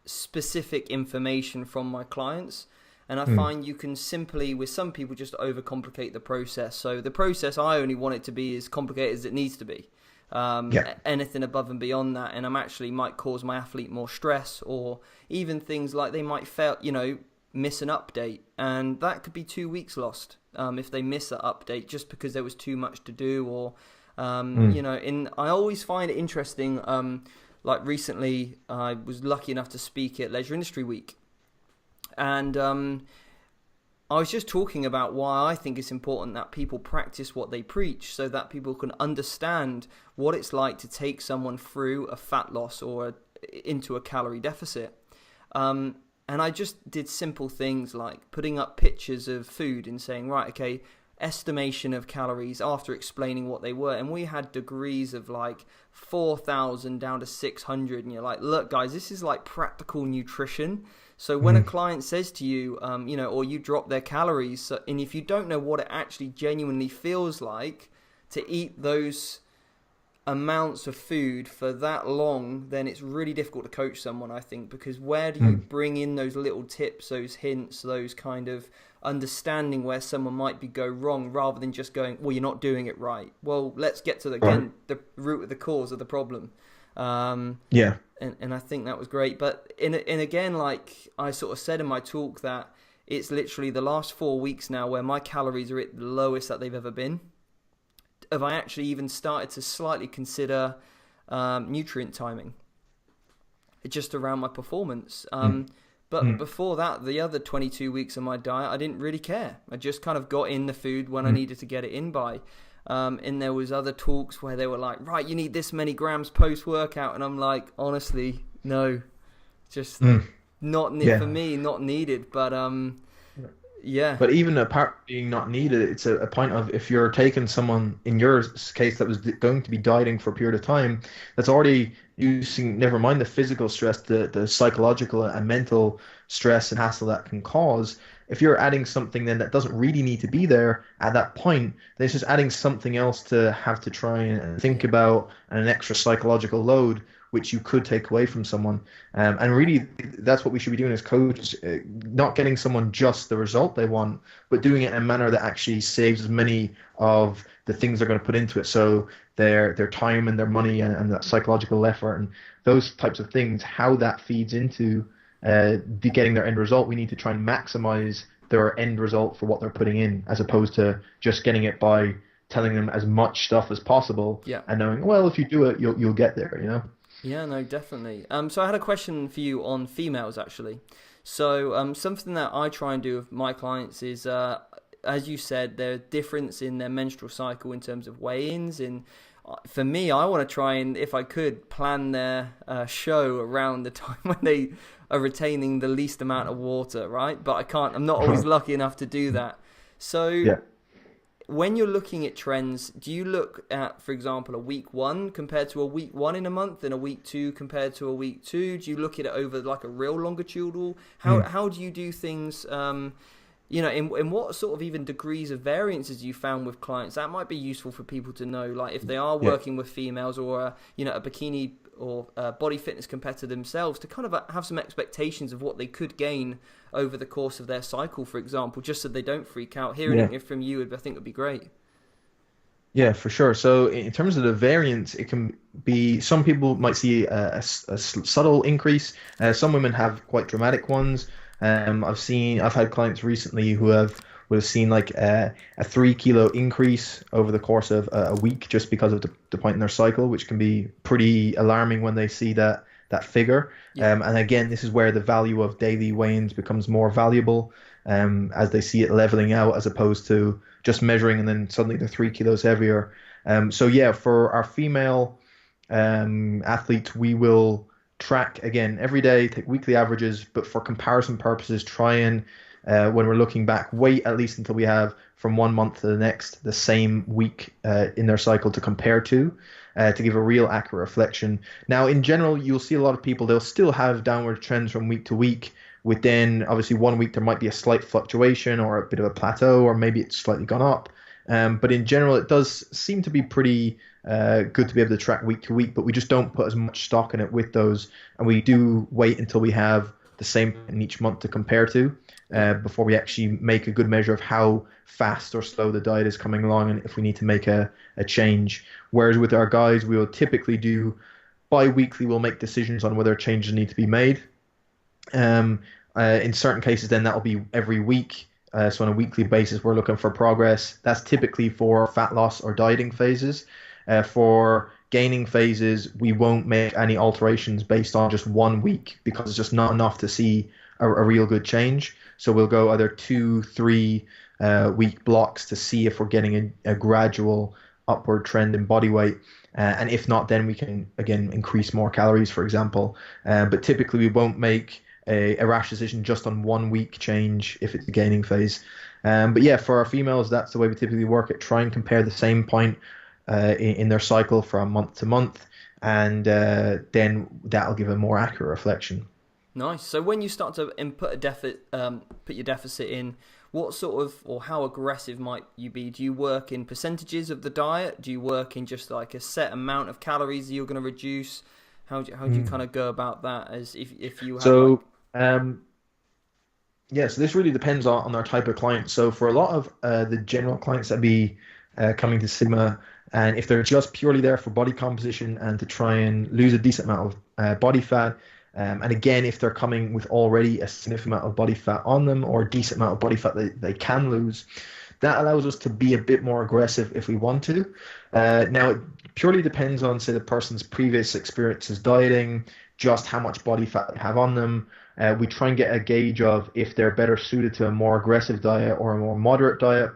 Speaker 1: specific information from my clients. And I find you can simply, with some people, just overcomplicate the process. So the process, I only want it to be as complicated as it needs to be. Anything above and beyond that, and I'm actually might cause my athlete more stress, or even things like they might fail, miss an update, and that could be 2 weeks lost if they miss that update just because there was too much to do, or and I always find it interesting. Like recently, I was lucky enough to speak at Leisure Industry Week. And I was just talking about why I think it's important that people practice what they preach, so that people can understand what it's like to take someone through a fat loss or into a calorie deficit. And I just did simple things like putting up pictures of food and saying, right, okay, estimation of calories after explaining what they were. And we had degrees of like 4,000 down to 600. And you're like, look, guys, this is like practical nutrition. So when a client says to you, or you drop their calories, and if you don't know what it actually genuinely feels like to eat those amounts of food for that long, then it's really difficult to coach someone, I think, because where do you bring in those little tips, those hints, those kind of understanding where someone might be go wrong, rather than just going, well, you're not doing it right. Well, let's get to the root of the cause of the problem. And I think that was great. But and again, like I sort of said in my talk, that it's literally the last 4 weeks now where my calories are at the lowest that they've ever been. Have I actually even started to slightly consider nutrient timing, just around my performance. But before that, the other 22 weeks of my diet, I didn't really care. I just kind of got in the food when I needed to get it in by. And there was other talks where they were like, right, you need this many grams post-workout. And I'm like, honestly, no, just not for me, not needed. But yeah.
Speaker 2: But even apart from being not needed, it's a point of, if you're taking someone, in your case, that was going to be dieting for a period of time, that's already using, never mind the physical stress, the psychological and mental stress and hassle that can cause. If you're adding something then that doesn't really need to be there at that point, then it's just adding something else to have to try and think about, and an extra psychological load, which you could take away from someone. And really, that's what we should be doing as coaches, not getting someone just the result they want, but doing it in a manner that actually saves as many of the things they're going to put into it. So their time and their money and that psychological effort and those types of things, how that feeds into getting their end result. We need to try and maximize their end result for what they're putting in, as opposed to just getting it by telling them as much stuff as possible and knowing, well, if you do it, you'll get there,
Speaker 1: Yeah, no, definitely. So I had a question for you on females, actually. So something that I try and do with my clients is, as you said, there's difference in their menstrual cycle in terms of weigh-ins. And for me, I want to try and, if I could, plan their show around the time when they are retaining the least amount of water, right? But I can't. I'm not always lucky enough to do that. So when you're looking at trends, do you look at, for example, a week 1 compared to a week 1 in a month, and a week 2 compared to a week 2? Do you look at it over like a real longitudinal? How do you do things? In what sort of even degrees of variances you found with clients? That might be useful for people to know, like if they are working with females, or a bikini or body fitness competitor themselves, to kind of have some expectations of what they could gain over the course of their cycle, for example, just so they don't freak out. Hearing it from you, I think would be great.
Speaker 2: Yeah, for sure. So in terms of the variance, it can be some people might see subtle increase. Some women have quite dramatic ones. I've had clients recently who would have seen like a 3 kilo increase over the course of a week just because of the point in their cycle, which can be pretty alarming when they see that figure.
Speaker 1: Yeah.
Speaker 2: And again, this is where the value of daily weigh-ins becomes more valuable, as they see it leveling out as opposed to just measuring and then suddenly they're 3 kilos heavier. So yeah, for our female athletes, we will track again every day, take weekly averages, but for comparison purposes, try and when we're looking back, wait at least until we have from 1 month to the next the same week in their cycle to compare to give a real accurate reflection. Now, in general, you'll see a lot of people, they'll still have downward trends from week to week. Within obviously 1 week, there might be a slight fluctuation or a bit of a plateau, or maybe it's slightly gone up. But in general, it does seem to be pretty good to be able to track week to week, but we just don't put as much stock in it with those. And we do wait until we have the same in each month to compare to before we actually make a good measure of how fast or slow the diet is coming along and if we need to make a change. Whereas with our guys, we will typically do bi-weekly, we'll make decisions on whether changes need to be made. In certain cases, then that'll be every week. So on a weekly basis, we're looking for progress. That's typically for fat loss or dieting phases. For gaining phases, we won't make any alterations based on just 1 week because it's just not enough to see a real good change. So we'll go either 2-3 week blocks to see if we're getting a gradual upward trend in body weight. And if not, then we can, again, increase more calories, for example. But typically, we won't make a rash decision just on 1 week change if it's a gaining phase. But yeah, for our females, that's the way we typically work it. Try and compare the same point in their cycle from month to month, and then that'll give a more accurate reflection.
Speaker 1: Nice. So when you start to input put your deficit in, what sort of or how aggressive might you be? Do you work in percentages of the diet? Do you work in just like a set amount of calories that you're going to reduce? How do you kind of go about that? As if you have
Speaker 2: So yeah, so this really depends on our type of client. So for a lot of the general clients that be coming to Sigma, and if they're just purely there for body composition and to try and lose a decent amount of body fat, and again, if they're coming with already a significant amount of body fat on them or a decent amount of body fat that they can lose, that allows us to be a bit more aggressive if we want to. Now, it purely depends on, say, the person's previous experiences dieting, just how much body fat they have on them. We try and get a gauge of if they're better suited to a more aggressive diet or a more moderate diet,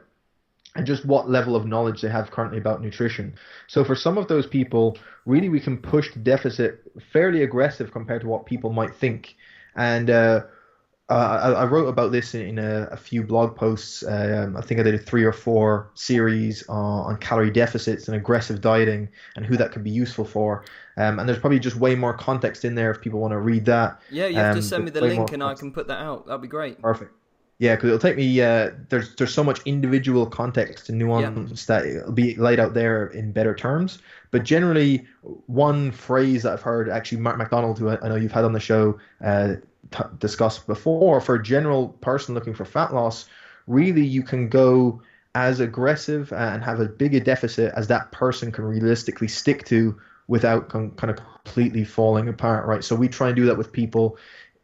Speaker 2: and just what level of knowledge they have currently about nutrition. So for some of those people, really we can push the deficit fairly aggressive compared to what people might think. And I wrote about this in a few blog posts. I think I did a 3 or 4 series on calorie deficits and aggressive dieting and who that could be useful for. And there's probably just way more context in there if people want to read that.
Speaker 1: Yeah, you have to send me the link and I can put that out. That'd be great.
Speaker 2: Perfect. Yeah, because it'll take me. There's so much individual context and nuance that it'll be laid out there in better terms. But generally, one phrase that I've heard, actually, Mark McDonald, who I know you've had on the show, discussed before, for a general person looking for fat loss, really you can go as aggressive and have as big a deficit as that person can realistically stick to without kind of completely falling apart, right? So we try and do that with people.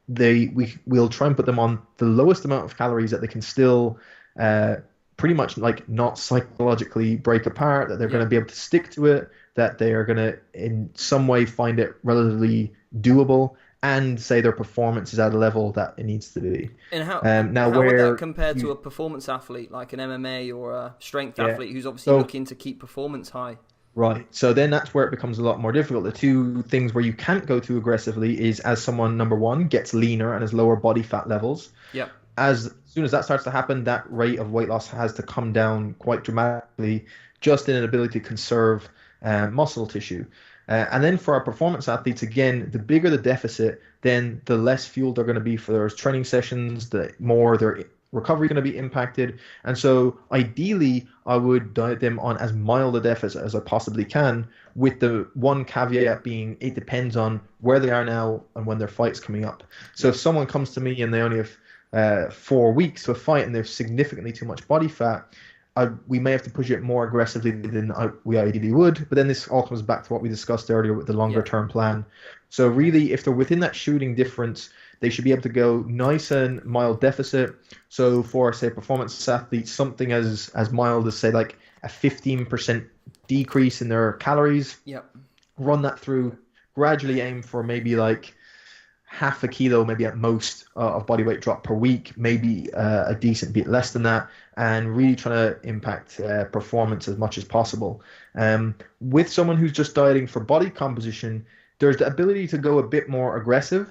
Speaker 2: We'll try and put them on the lowest amount of calories that they can still pretty much like not psychologically break apart, that they're going to be able to stick to it, that they are going to in some way find it relatively doable, and say their performance is at a level that it needs to be.
Speaker 1: And how would that compare to a performance athlete like an MMA or a strength athlete who's obviously looking to keep performance high?
Speaker 2: Right. So then that's where it becomes a lot more difficult. The two things where you can't go too aggressively is as someone, number one, gets leaner and has lower body fat levels.
Speaker 1: Yeah.
Speaker 2: As soon as that starts to happen, that rate of weight loss has to come down quite dramatically, just in an ability to conserve muscle tissue. And then for our performance athletes, again, the bigger the deficit, then the less fuel they're going to be for those training sessions, the more their recovery going to be impacted. And so ideally, I would diet them on as mild a deficit as I possibly can, with the one caveat being it depends on where they are now and when their fight's coming up. So if someone comes to me and they only have 4 weeks to a fight and they have significantly too much body fat, we may have to push it more aggressively than we ideally would. But then this all comes back to what we discussed earlier with the longer term plan. So really, if they're within that shooting difference, they should be able to go nice and mild deficit. So for, say, performance athletes, something as mild as, say, like a 15% decrease in their calories.
Speaker 1: Yep.
Speaker 2: Run that through, gradually aim for maybe like half a kilo, maybe at most, of body weight drop per week, maybe a decent bit less than that, and really trying to impact performance as much as possible. With someone who's just dieting for body composition, there's the ability to go a bit more aggressive,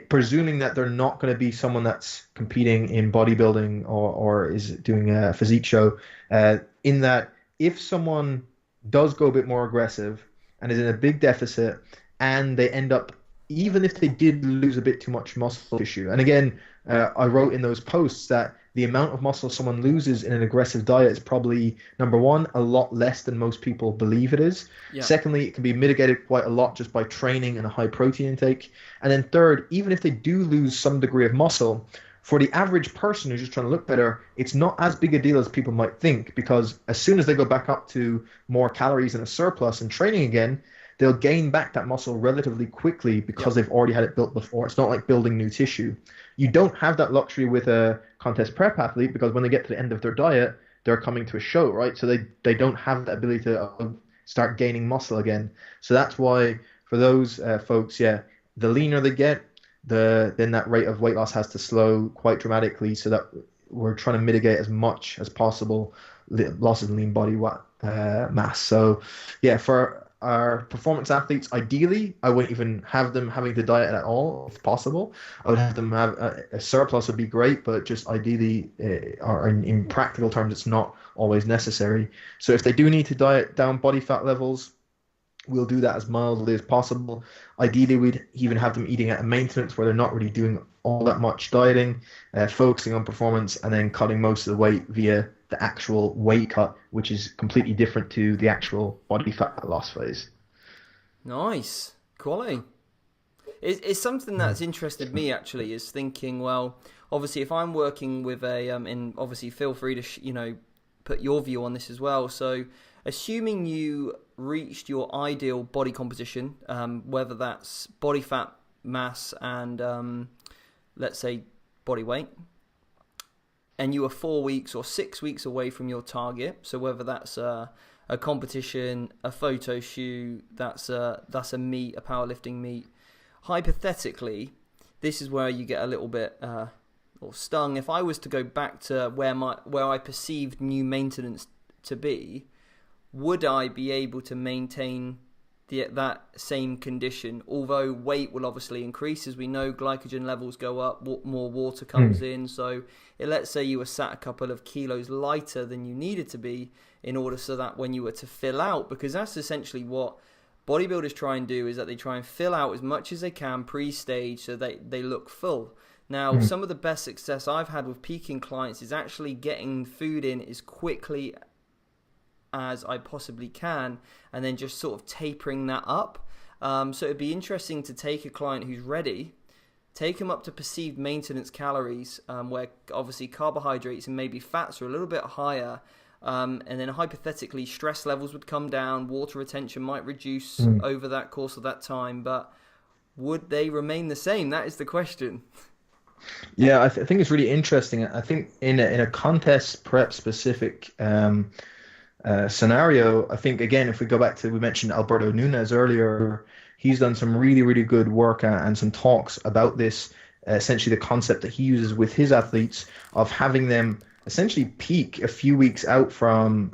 Speaker 2: presuming that they're not going to be someone that's competing in bodybuilding or is doing a physique show, in that if someone does go a bit more aggressive and is in a big deficit, and they end up, even if they did lose a bit too much muscle tissue, and again, I wrote in those posts that the amount of muscle someone loses in an aggressive diet is probably, number one, a lot less than most people believe it is. Yeah. Secondly, it can be mitigated quite a lot just by training and a high protein intake. And then third, even if they do lose some degree of muscle, for the average person who's just trying to look better, it's not as big a deal as people might think, because as soon as they go back up to more calories and a surplus and training again, they'll gain back that muscle relatively quickly because they've already had it built before. It's not like building new tissue. You don't have that luxury with a contest prep athlete, because when they get to the end of their diet, they're coming to a show, right? So they don't have that ability to start gaining muscle again. So that's why for those folks, the leaner they get, then that rate of weight loss has to slow quite dramatically, so that we're trying to mitigate as much as possible losses in lean body mass. So for our performance athletes, ideally, I wouldn't even have them having to diet at all, if possible. I would have them have a surplus would be great, but just ideally, or in practical terms, it's not always necessary. So if they do need to diet down body fat levels, we'll do that as mildly as possible. Ideally, we'd even have them eating at a maintenance where they're not really doing all that much dieting, focusing on performance, and then cutting most of the weight via the actual weight cut, which is completely different to the actual body fat loss phase.
Speaker 1: Nice. Quality. It's something that's interested me, actually, is thinking, well, obviously, if I'm working with and obviously feel free to, put your view on this as well. So assuming you reached your ideal body composition, whether that's body fat mass and, let's say, body weight, and you are 4 weeks or 6 weeks away from your target, so whether that's a competition, a photo shoot, that's a meet, a powerlifting meet, hypothetically, this is where you get a little bit or stung. If I was to go back to where I perceived new maintenance to be, would I be able to maintain that same condition? Although weight will obviously increase, as we know, glycogen levels go up, more water comes in. So let's say you were sat a couple of kilos lighter than you needed to be in order so that when you were to fill out, because that's essentially what bodybuilders try and do, is that they try and fill out as much as they can pre-stage so they look full. Now, some of the best success I've had with peaking clients is actually getting food in as quickly as I possibly can, and then just sort of tapering that up. So it'd be interesting to take a client who's ready, take them up to perceived maintenance calories, where obviously carbohydrates and maybe fats are a little bit higher, and then hypothetically stress levels would come down, water retention might reduce over that course of that time, but would they remain the same? That is the question.
Speaker 2: Yeah, I think it's really interesting. I think in a contest prep specific scenario, I think, again, if we go back to, we mentioned Alberto Nunez earlier, he's done some really, really good work and some talks about this, essentially the concept that he uses with his athletes of having them essentially peak a few weeks out from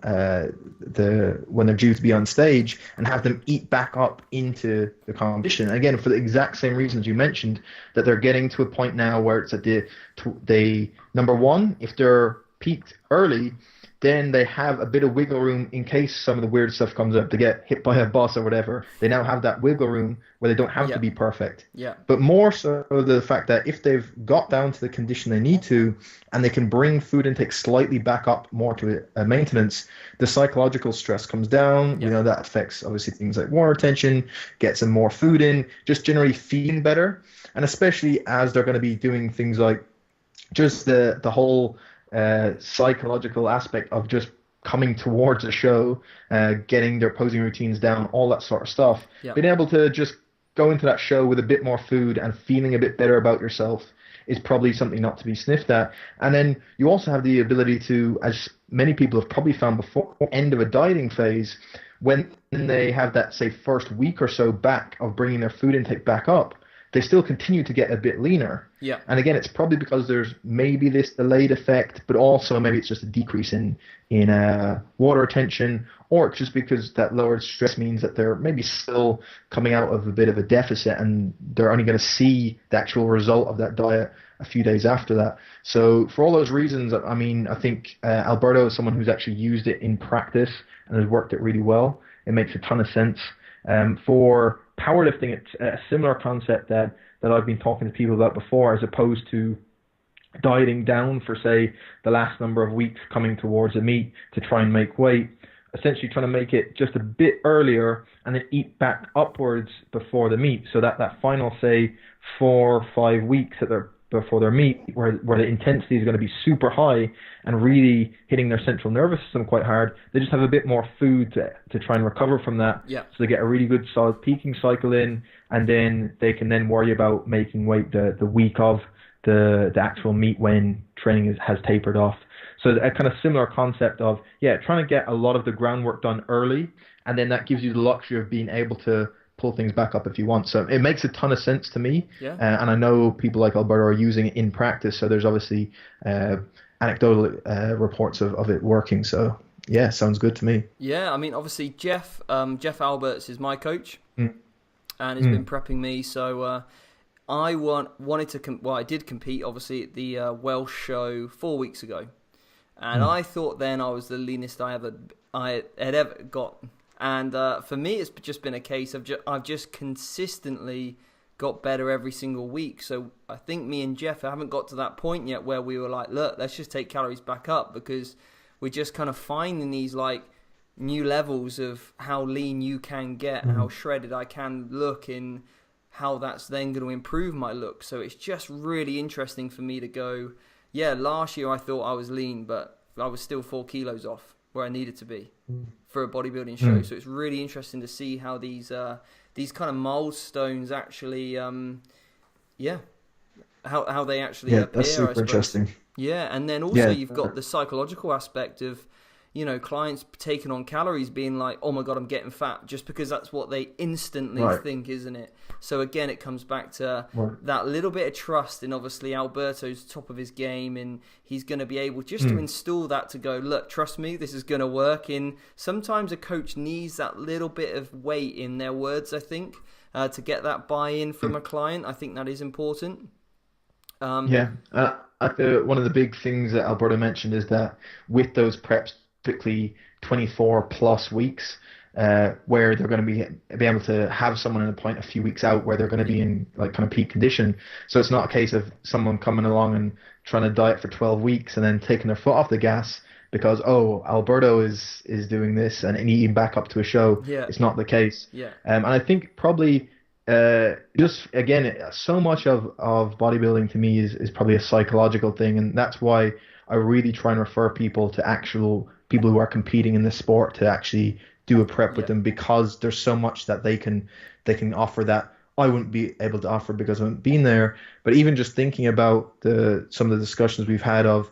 Speaker 2: when they're due to be on stage, and have them eat back up into the competition. Again, for the exact same reasons you mentioned, that they're getting to a point now where it's at the number one, if they're peaked early, then they have a bit of wiggle room in case some of the weird stuff comes up, to get hit by a bus or whatever. They now have that wiggle room where they don't have to be perfect. Yeah. But more so the fact that if they've got down to the condition they need to, and they can bring food intake slightly back up more to a maintenance, the psychological stress comes down. Yeah. That affects obviously things like water retention, gets them more food in, just generally feeling better. And especially as they're going to be doing things like just the whole psychological aspect of just coming towards a show, getting their posing routines down, all that sort of stuff.
Speaker 1: Yeah.
Speaker 2: Being able to just go into that show with a bit more food and feeling a bit better about yourself is probably something not to be sniffed at. And then you also have the ability to, as many people have probably found before, end of a dieting phase, when they have that, say, first week or so back of bringing their food intake back up, they still continue to get a bit leaner.
Speaker 1: Yeah.
Speaker 2: And again, it's probably because there's maybe this delayed effect, but also maybe it's just a decrease in water retention, or just because that lowered stress means that they're maybe still coming out of a bit of a deficit and they're only going to see the actual result of that diet a few days after that. So for all those reasons, I mean, I think Alberto is someone who's actually used it in practice and has worked it really well. It makes a ton of sense. For powerlifting, it's a similar concept that I've been talking to people about before, as opposed to dieting down for, say, the last number of weeks coming towards a meet to try and make weight. Essentially trying to make it just a bit earlier and then eat back upwards before the meet. So that final, say, 4 or 5 weeks before their meet, where the intensity is going to be super high and really hitting their central nervous system quite hard, they just have a bit more food to try and recover from that.
Speaker 1: Yeah.
Speaker 2: So they get a really good solid peaking cycle in, and then they can then worry about making weight the week of the actual meet when training has tapered off. So a kind of similar concept of, trying to get a lot of the groundwork done early, and then that gives you the luxury of being able to pull things back up if you want. So it makes a ton of sense to me.
Speaker 1: Yeah.
Speaker 2: And I know people like Alberto are using it in practice, so there's obviously anecdotal reports of it working. So yeah, sounds good to me.
Speaker 1: Yeah, I mean, obviously Jeff Alberts is my coach, and he's been prepping me. So I wanted to I did compete obviously at the Welsh show 4 weeks ago, and I thought then I was the leanest I had ever got. And for me, it's just been a case of I've just consistently got better every single week. So I think me and Jeff haven't got to that point yet where we were like, look, let's just take calories back up, because we're just kind of finding these like new levels of how lean you can get, and how shredded I can look, and how that's then going to improve my look. So it's just really interesting for me to go, last year I thought I was lean, but I was still 4 kilos off where I needed to be for a bodybuilding show. So it's really interesting to see how these kind of milestones actually, how they actually appear.
Speaker 2: That's super interesting.
Speaker 1: Yeah, and then also you've got the psychological aspect of, clients taking on calories, being like, oh my God, I'm getting fat, just because that's what they instantly think, isn't it? So again, it comes back to that little bit of trust in obviously Alberto's top of his game, and he's going to be able just to install that to go, look, trust me, this is going to work. And sometimes a coach needs that little bit of weight in their words, I think, to get that buy-in from a client. I think that is important. One
Speaker 2: of the big things that Alberto mentioned is that with those preps, typically 24 plus weeks, where they're going to be able to have someone in a point a few weeks out where they're going to be in like kind of peak condition. So it's not a case of someone coming along and trying to diet for 12 weeks and then taking their foot off the gas because, Alberto is doing this and eating back up to a show.
Speaker 1: Yeah.
Speaker 2: It's not the case.
Speaker 1: Yeah.
Speaker 2: And I think probably just again, so much of bodybuilding to me is probably a psychological thing, and that's why I really try and refer people to actual people who are competing in this sport to actually do a prep with them, because there's so much that they can offer that I wouldn't be able to offer because I haven't been there. But even just thinking about some of the discussions we've had of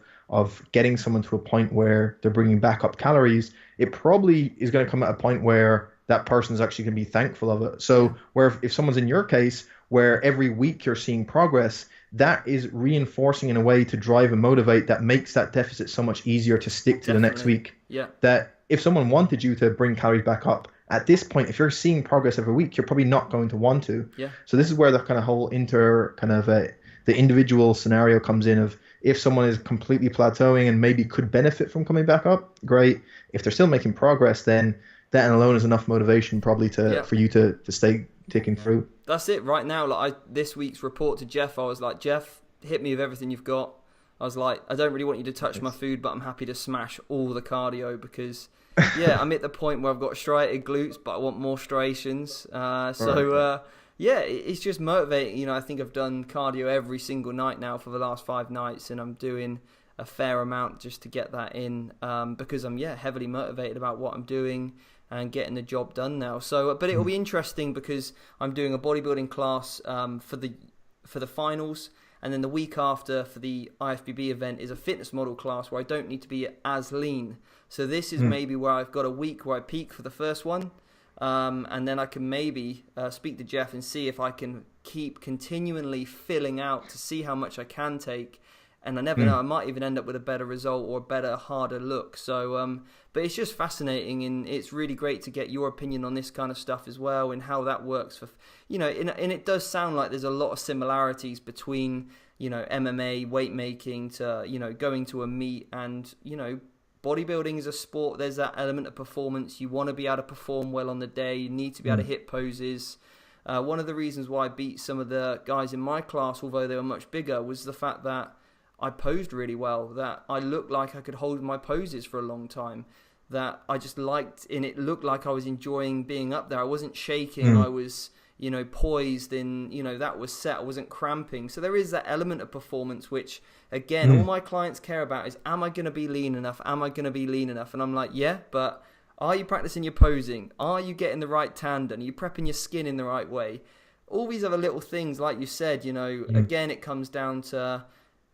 Speaker 2: getting someone to a point where they're bringing back up calories, it probably is going to come at a point where that person's actually going to be thankful of it. So where if someone's in your case, where every week you're seeing progress, that is reinforcing in a way to drive and motivate, that makes that deficit so much easier to stick to the next week.
Speaker 1: Yeah.
Speaker 2: That if someone wanted you to bring calories back up, at this point, if you're seeing progress every week, you're probably not going to want to.
Speaker 1: Yeah.
Speaker 2: So this is where the kind of whole the individual scenario comes in of, if someone is completely plateauing and maybe could benefit from coming back up, great. If they're still making progress, then that alone is enough motivation probably for you to stay ticking through.
Speaker 1: That's it right now. This week's report to Jeff, I was like, Jeff, hit me with everything you've got. I was like, I don't really want you to touch my food, but I'm happy to smash all the cardio because, I'm at the point where I've got striated glutes, but I want more striations. It's just motivating. I think I've done cardio every single night now for the last 5 nights, and I'm doing a fair amount just to get that in, because I'm heavily motivated about what I'm doing and getting the job done now. So, but it'll be interesting because I'm doing a bodybuilding class for the finals, and then the week after for the IFBB event is a fitness model class where I don't need to be as lean. So this is maybe where I've got a week where I peak for the first one, and then I can maybe speak to Jeff and see if I can keep continually filling out to see how much I can take. And I never know, I might even end up with a better result or a better, harder look. So, but it's just fascinating, and it's really great to get your opinion on this kind of stuff as well, and how that works for, and it does sound like there's a lot of similarities between, MMA, weight making to, going to a meet, and, bodybuilding is a sport. There's that element of performance. You want to be able to perform well on the day. You need to be able to hit poses. One of the reasons why I beat some of the guys in my class, although they were much bigger, was the fact that I posed really well, that I looked like I could hold my poses for a long time, that I just liked, and it looked like I was enjoying being up there. I wasn't shaking, I was, poised, and, that was set, I wasn't cramping. So there is that element of performance, which, again, all my clients care about is, am I going to be lean enough? Am I going to be lean enough? And I'm like, yeah, but are you practicing your posing? Are you getting the right tandem? Are you prepping your skin in the right way? All these other little things, like you said, again, it comes down to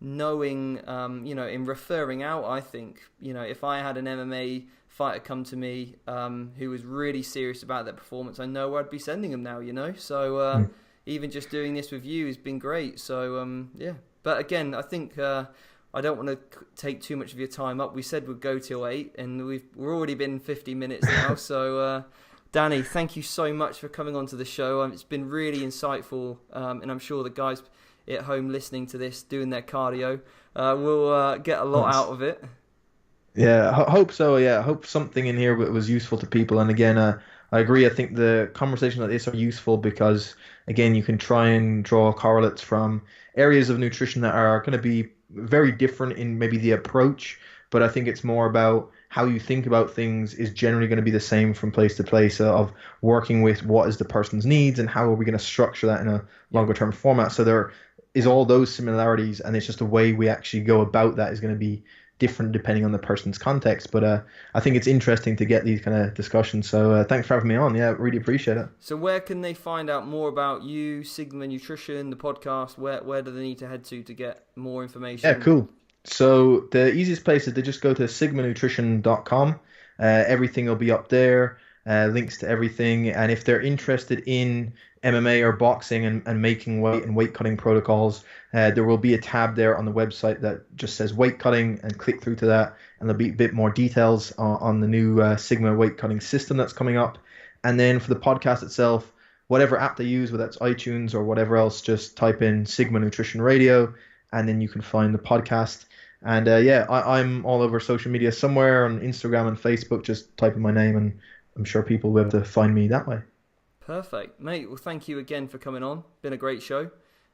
Speaker 1: knowing, in referring out. I think, if I had an MMA fighter come to me who was really serious about their performance, I know where I'd be sending them now, So even just doing this with you has been great. So, But again, I think I don't want to take too much of your time up. We said we'd go till 8, and we're already been 50 minutes now. So, Danny, thank you so much for coming onto the show. It's been really insightful, and I'm sure the guys at home listening to this, doing their cardio, will get a lot out of it.
Speaker 2: Yeah, I hope so. Yeah, I hope something in here was useful to people. And again, I agree. I think the conversations like this are useful because, again, you can try and draw correlates from areas of nutrition that are going to be very different in maybe the approach. But I think it's more about how you think about things is generally going to be the same from place to place, of working with what is the person's needs and how are we going to structure that in a longer term format. So there is all those similarities, and it's just the way we actually go about that is going to be different depending on the person's context. But I think it's interesting to get these kind of discussions. So thanks for having me on. Yeah, really appreciate it.
Speaker 1: So where can they find out more about you, Sigma Nutrition, the podcast? Where do they need to head to get more information?
Speaker 2: Yeah, cool. So the easiest place is to just go to sigmanutrition.com. Everything will be up there, links to everything. And if they're interested in MMA or boxing and making weight and weight cutting protocols, there will be a tab there on the website that just says weight cutting, and click through to that, and there'll be a bit more details on the new Sigma weight cutting system that's coming up. And then for the podcast itself, whatever app they use, whether that's iTunes or whatever else, just type in Sigma Nutrition Radio, and then you can find the podcast. And I'm all over social media somewhere on Instagram and Facebook. Just type in my name, and I'm sure people will be able to find me that way.
Speaker 1: Perfect, mate. Well, thank you again for coming on. Been a great show.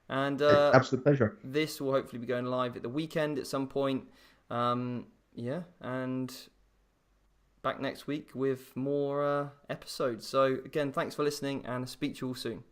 Speaker 1: And
Speaker 2: absolute pleasure.
Speaker 1: This will hopefully be going live at the weekend at some point. And back next week with more episodes. So again, thanks for listening, and I'll speak to you all soon.